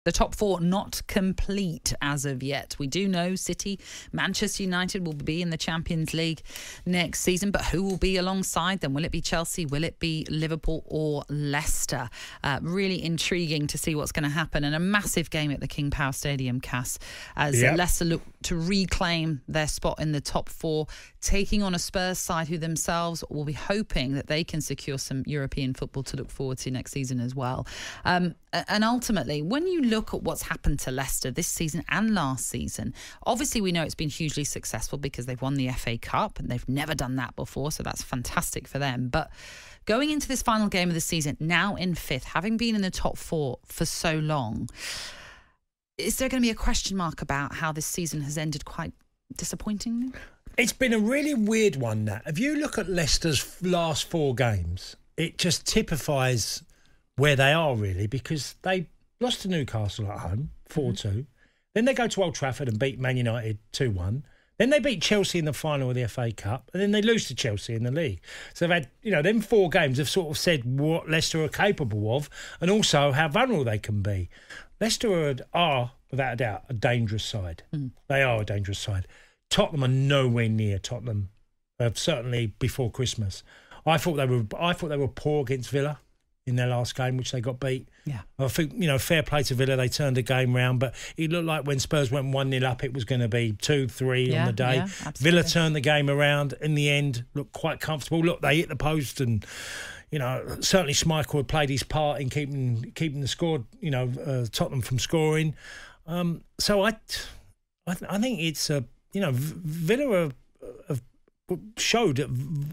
The top four not complete as of yet. We do know City, Manchester United will be in the Champions League next season, but who will be alongside them? Will it be Chelsea? Will it be Liverpool or Leicester? Really intriguing to see what's going to happen. And a massive game at the King Power Stadium, Cass, as Leicester look to reclaim their spot in the top four, taking on a Spurs side who themselves will be hoping that they can secure some European football to look forward to next season as well. And ultimately, when you look at what's happened to Leicester this season and last season, obviously we know it's been hugely successful because they've won the FA Cup and they've never done that before, so that's fantastic for them. But going into this final game of the season, now in fifth, having been in the top four for so long, is there going to be a question mark about how this season has ended quite disappointingly? It's been a really weird one, Nat. If you look at Leicester's last four games, it just typifies where they are, really, because they lost to Newcastle at home, 4-2. Then they go to Old Trafford and beat Man United 2-1. Then they beat Chelsea in the final of the FA Cup, and then they lose to Chelsea in the league. So they've had, them 4 games have sort of said what Leicester are capable of and also how vulnerable they can be. Leicester are, without a doubt, a dangerous side. They are a dangerous side. Tottenham are nowhere near Tottenham, certainly before Christmas. I thought they were poor against Villa in their last game, which they got beat. Yeah, I think, fair play to Villa. They turned the game round, but it looked like when Spurs went 1-0 up, it was going to be 2-3 on the day. Yeah, Villa turned the game around. In the end, looked quite comfortable. Look, they hit the post, and certainly Schmeichel had played his part in keeping the score. Tottenham from scoring. So I think it's Villa have showed that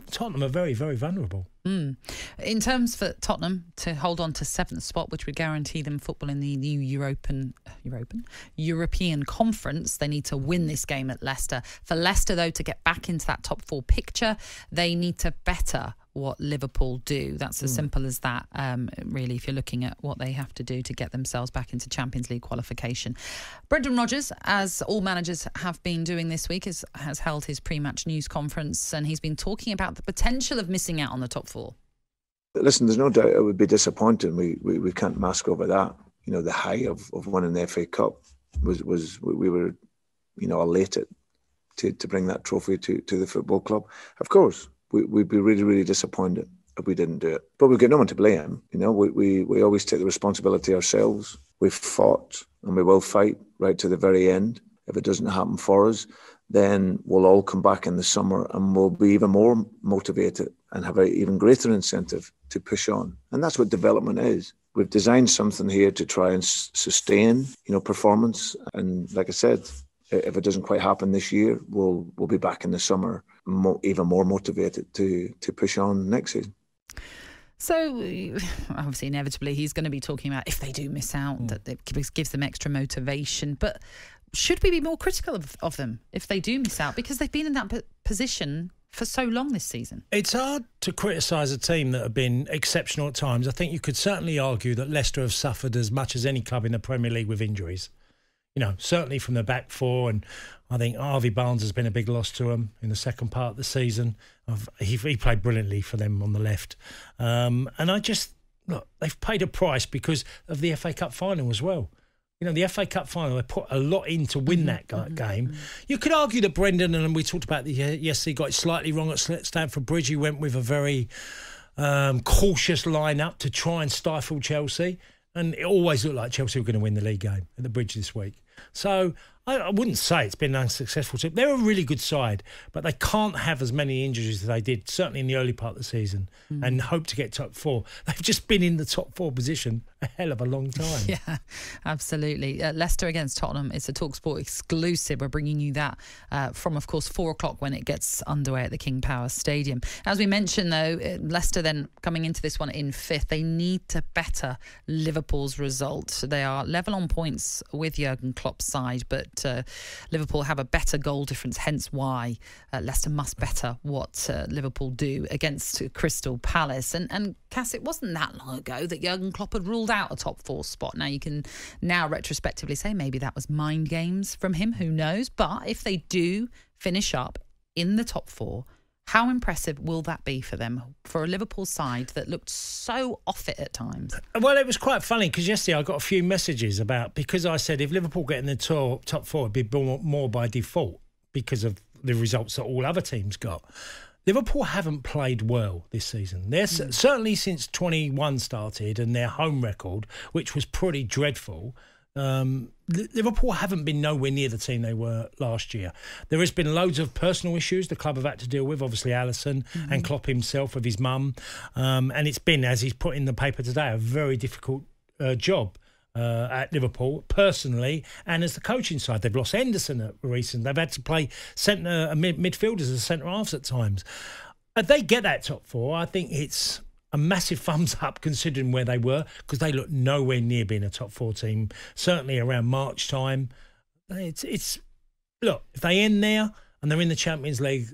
Tottenham are very, very vulnerable. In terms for Tottenham to hold on to 7th spot, which would guarantee them football in the new European Conference, they need to win this game at Leicester. For Leicester, though, to get back into that top 4 picture, they need to better what Liverpool do. That's as simple as that, really, if you're looking at what they have to do to get themselves back into Champions League qualification. Brendan Rodgers, as all managers have been doing this week, has held his pre-match news conference, and he's been talking about the potential of missing out on the top 4. Listen, there's no doubt it would be disappointing. We can't mask over that. The high of winning the FA Cup was we were, elated to bring that trophy to the football club. Of course, we'd be really, really disappointed if we didn't do it. But we've got no one to blame. We always take the responsibility ourselves. We've fought and we will fight right to the very end. If it doesn't happen for us, then we'll all come back in the summer and we'll be even more motivated and have an even greater incentive to push on. And that's what development is. We've designed something here to try and sustain, performance. And like I said, if it doesn't quite happen this year, we'll be back in the summer even more motivated to push on next season. So, obviously, inevitably, he's going to be talking about if they do miss out, that it gives them extra motivation. But should we be more critical of them if they do miss out? Because they've been in that position for so long this season. It's hard to criticise a team that have been exceptional at times. I think you could certainly argue that Leicester have suffered as much as any club in the Premier League with injuries. Certainly from the back four, and I think Harvey Barnes has been a big loss to them in the second part of the season. He played brilliantly for them on the left. And they've paid a price because of the FA Cup final as well. The FA Cup final, they put a lot in to win that game. You could argue that Brendan, and we talked about yesterday, got it slightly wrong at Stamford Bridge. He went with a very cautious lineup to try and stifle Chelsea. And it always looked like Chelsea were going to win the league game at the Bridge this week. So I wouldn't say it's been an unsuccessful team. They're a really good side, but they can't have as many injuries as they did, certainly in the early part of the season, and hope to get top 4. They've just been in the top 4 position a hell of a long time. Yeah, absolutely. Leicester against Tottenham. It's a talkSPORT exclusive. We're bringing you that from, of course, 4 o'clock when it gets underway at the King Power Stadium. As we mentioned, though, Leicester then coming into this one in 5th. They need to better Liverpool's result. They are level on points with Jurgen Klopp's side, but Liverpool have a better goal difference, hence why Leicester must better what Liverpool do against Crystal Palace. And Cass, it wasn't that long ago that Jurgen Klopp had ruled out a top 4 spot. Now you can retrospectively say maybe that was mind games from him, who knows? But if they do finish up in the top 4, How impressive will that be for them, for a Liverpool side that looked so off it at times? Well, it was quite funny because yesterday I got a few messages about, because I said if Liverpool get in the top four, it'd be more by default because of the results that all other teams got. Liverpool haven't played well this season. They're certainly since 21 started and their home record, which was pretty dreadful. Liverpool haven't been nowhere near the team they were last year. There has been loads of personal issues the club have had to deal with, obviously Alisson and Klopp himself with his mum. And it's been, as he's put in the paper today, a very difficult job at Liverpool, personally, and as the coaching side. They've lost Henderson at recent. They've had to play midfielders as centre-halves at times. If they get that top four, I think it's a massive thumbs up considering where they were, because they look nowhere near being a top four team, certainly around March time. It's look, if they end there and they're in the Champions League,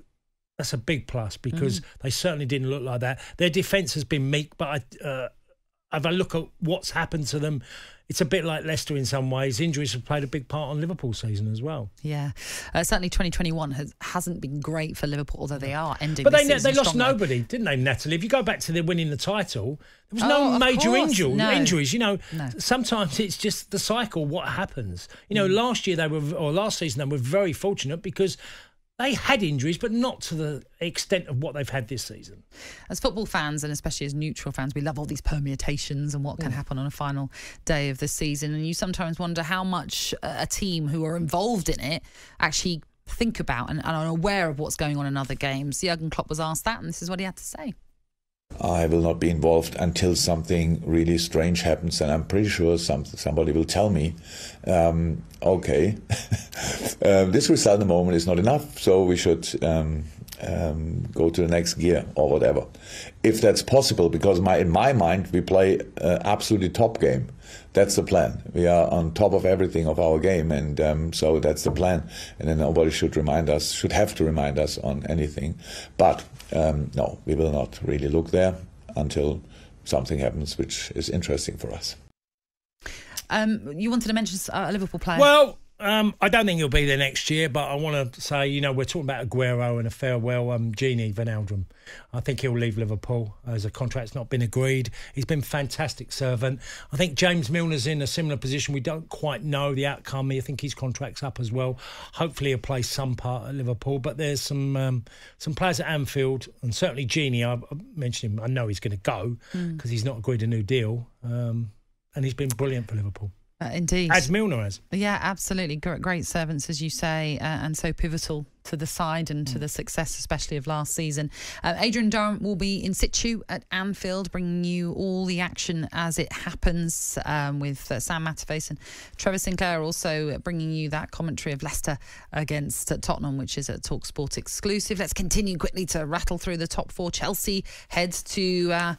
that's a big plus, because they certainly didn't look like that. Their defence has been meek, but if I look at what's happened to them, it's a bit like Leicester in some ways. Injuries have played a big part on Liverpool's season as well. Yeah, certainly 2021 hasn't been great for Liverpool, although they are ending. But they lost nobody, didn't they, Natalie? If you go back to their winning the title, there was no major injuries. You know, sometimes it's just the cycle. What happens? You know, last season they were very fortunate because they had injuries, but not to the extent of what they've had this season. As football fans, and especially as neutral fans, we love all these permutations and what can happen on a final day of the season. And you sometimes wonder how much a team who are involved in it actually think about and are aware of what's going on in other games. Jurgen Klopp was asked that, and this is what he had to say. I will not be involved until something really strange happens, and I'm pretty sure somebody will tell me, okay, this result at the moment is not enough, so we should go to the next gear or whatever. If that's possible, because in my mind we play absolutely top game. That's the plan. We are on top of everything of our game, and so that's the plan. And then nobody should have to remind us on anything. But no, we will not really look there until something happens which is interesting for us. You wanted to mention a Liverpool player? Well, I don't think he'll be there next year, but I want to say, you know, we're talking about Aguero and a farewell, Gini Wijnaldum. I think he'll leave Liverpool as a contract's not been agreed. He's been a fantastic servant. I think James Milner's in a similar position. We don't quite know the outcome. I think his contract's up as well. Hopefully he'll play some part at Liverpool, but there's some players at Anfield, and certainly Gini, I mentioned him, I know he's going to go because he's not agreed a new deal, and he's been brilliant for Liverpool. Indeed. As Milner has. Yeah, absolutely. Great servants, as you say, and so pivotal to the side and to the success, especially of last season. Adrian Durham will be in situ at Anfield, bringing you all the action as it happens, with Sam Matterface and Trevor Sinclair also bringing you that commentary of Leicester against Tottenham, which is a talkSPORT exclusive. Let's continue quickly to rattle through the top four. Chelsea heads to...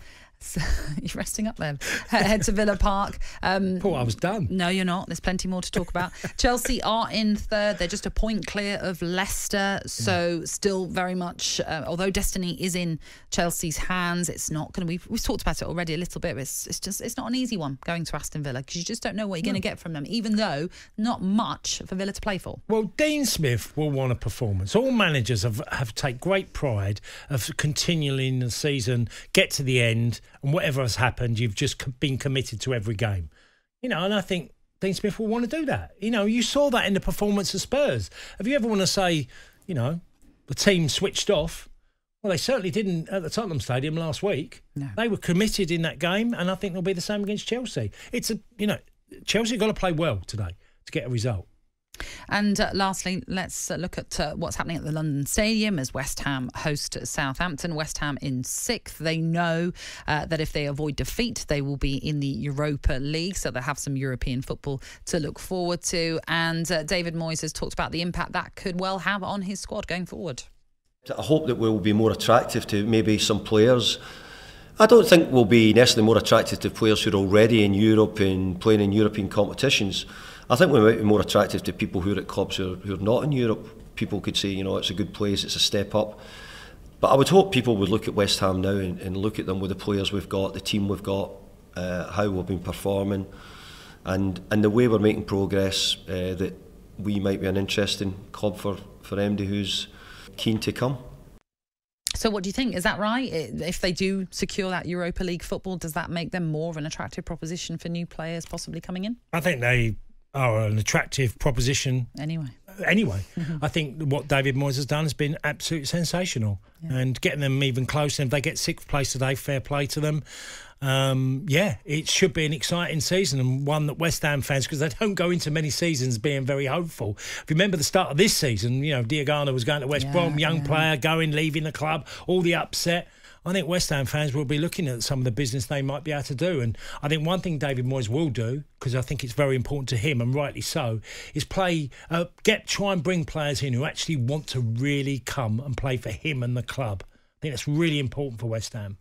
you're resting up there. Head to Villa Park. Paul, I was done. No, you're not. There's plenty more to talk about. Chelsea are in third. They're just a point clear of Leicester. So still very much, although destiny is in Chelsea's hands, it's not going to be. We've talked about it already a little bit. But it's not an easy one going to Aston Villa, because you just don't know what you're going to get from them, even though not much for Villa to play for. Well, Dean Smith will want a performance. All managers have take great pride of continually in the season, get to the end, and whatever has happened, you've just been committed to every game. You know, and I think Dean Smith will want to do that. You know, you saw that in the performance of Spurs. If you ever want to say, you know, the team switched off, well, they certainly didn't at the Tottenham Stadium last week. No. They were committed in that game, and I think they'll be the same against Chelsea. Chelsea got to play well today to get a result. And lastly, let's look at what's happening at the London Stadium as West Ham host Southampton. West Ham in 6th. They know that if they avoid defeat, they will be in the Europa League, so they'll have some European football to look forward to. And David Moyes has talked about the impact that could well have on his squad going forward. I hope that we'll be more attractive to maybe some players. I don't think we'll be necessarily more attractive to players who are already in Europe and playing in European competitions. I think we might be more attractive to people who are at clubs who are not in Europe. People could say, you know, it's a good place, it's a step up. But I would hope people would look at West Ham now and look at them with the players we've got, the team we've got, how we've been performing, and the way we're making progress, that we might be an interesting club for MD who's keen to come. So what do you think? Is that right? If they do secure that Europa League football, does that make them more of an attractive proposition for new players possibly coming in? I think they are an attractive proposition. Anyway, I think what David Moyes has done has been absolutely sensational. Yeah. And getting them even closer. And if they get 6th place today, fair play to them. It should be an exciting season, and one that West Ham fans, because they don't go into many seasons being very hopeful. If you remember the start of this season, Diagana was going to West Brom, young player, leaving the club, all the upset. I think West Ham fans will be looking at some of the business they might be able to do. And I think one thing David Moyes will do, because I think it's very important to him, and rightly so, is try and bring players in who actually want to really come and play for him and the club. I think that's really important for West Ham.